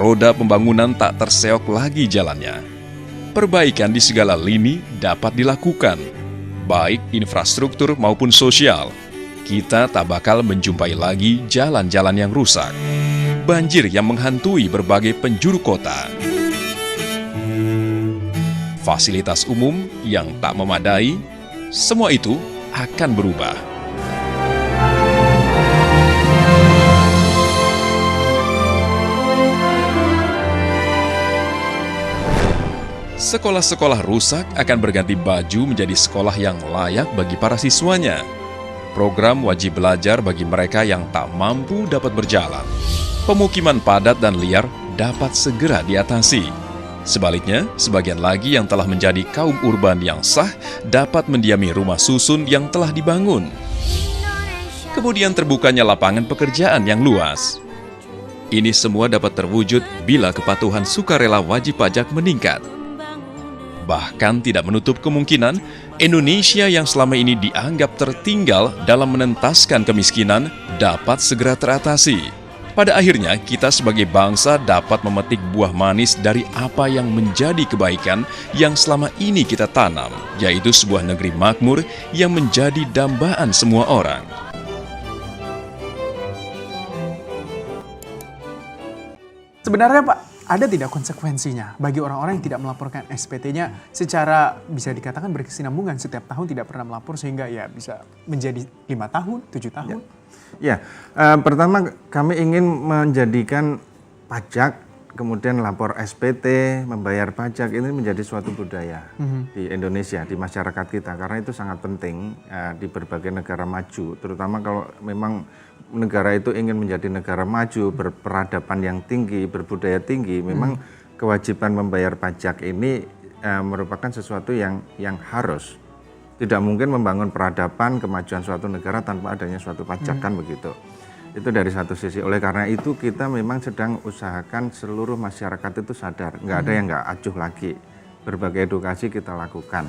roda pembangunan tak terseok lagi jalannya. Perbaikan di segala lini dapat dilakukan, baik infrastruktur maupun sosial. Kita tak bakal menjumpai lagi jalan-jalan yang rusak, banjir yang menghantui berbagai penjuru kota, fasilitas umum yang tak memadai. Semua itu akan berubah. Sekolah-sekolah rusak akan berganti baju menjadi sekolah yang layak bagi para siswanya. Program wajib belajar bagi mereka yang tak mampu dapat berjalan. Pemukiman padat dan liar dapat segera diatasi. Sebaliknya, sebagian lagi yang telah menjadi kaum urban yang sah dapat mendiami rumah susun yang telah dibangun. Kemudian terbukanya lapangan pekerjaan yang luas. Ini semua dapat terwujud bila kepatuhan sukarela wajib pajak meningkat. Bahkan tidak menutup kemungkinan Indonesia yang selama ini dianggap tertinggal dalam menentaskan kemiskinan dapat segera teratasi. Pada akhirnya, kita sebagai bangsa dapat memetik buah manis dari apa yang menjadi kebaikan yang selama ini kita tanam, yaitu sebuah negeri makmur yang menjadi dambaan semua orang. Sebenarnya Pak, ada tidak konsekuensinya bagi orang-orang yang tidak melaporkan SPT-nya secara bisa dikatakan berkesinambungan setiap tahun tidak pernah melapor sehingga ya bisa menjadi 5 tahun, 7 tahun? Pertama kami ingin menjadikan pajak, kemudian lapor SPT, membayar pajak ini menjadi suatu budaya di Indonesia, di masyarakat kita. Karena itu sangat penting di berbagai negara maju, terutama kalau memang negara itu ingin menjadi negara maju, berperadaban yang tinggi, berbudaya tinggi, memang kewajiban membayar pajak ini merupakan sesuatu yang harus. Tidak mungkin membangun peradaban, kemajuan suatu negara tanpa adanya suatu pajak, kan begitu. Itu dari satu sisi. Oleh karena itu kita memang sedang usahakan seluruh masyarakat itu sadar, nggak ada yang nggak acuh lagi. Berbagai edukasi kita lakukan.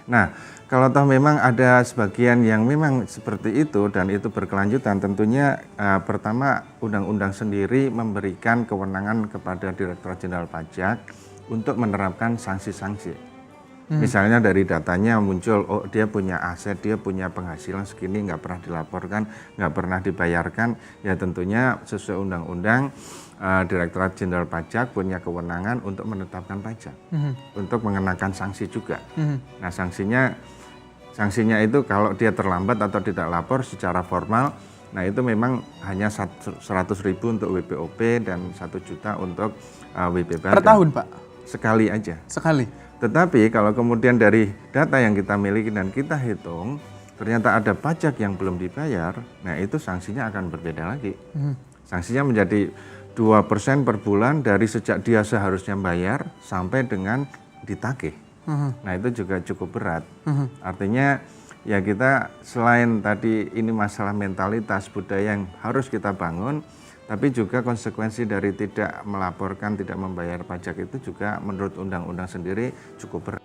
Nah, kalau toh memang ada sebagian yang memang seperti itu dan itu berkelanjutan, tentunya pertama undang-undang sendiri memberikan kewenangan kepada Direktorat Jenderal Pajak untuk menerapkan sanksi-sanksi. Misalnya dari datanya muncul, oh dia punya aset, dia punya penghasilan segini, nggak pernah dilaporkan, nggak pernah dibayarkan, ya tentunya sesuai undang-undang Direktorat Jenderal Pajak punya kewenangan untuk menetapkan pajak, untuk mengenakan sanksi juga. Nah sanksinya itu kalau dia terlambat atau tidak lapor secara formal, nah itu memang hanya 100.000 untuk WPOP dan 1 juta untuk WP Badan. Per tahun Pak? Sekali aja. Sekali? Tetapi kalau kemudian dari data yang kita miliki dan kita hitung, ternyata ada pajak yang belum dibayar, nah itu sanksinya akan berbeda lagi. Sanksinya menjadi 2% per bulan dari sejak dia seharusnya bayar sampai dengan ditagih. Nah itu juga cukup berat. Artinya ya kita selain tadi ini masalah mentalitas budaya yang harus kita bangun, tapi juga konsekuensi dari tidak melaporkan, tidak membayar pajak itu juga menurut undang-undang sendiri cukup berat.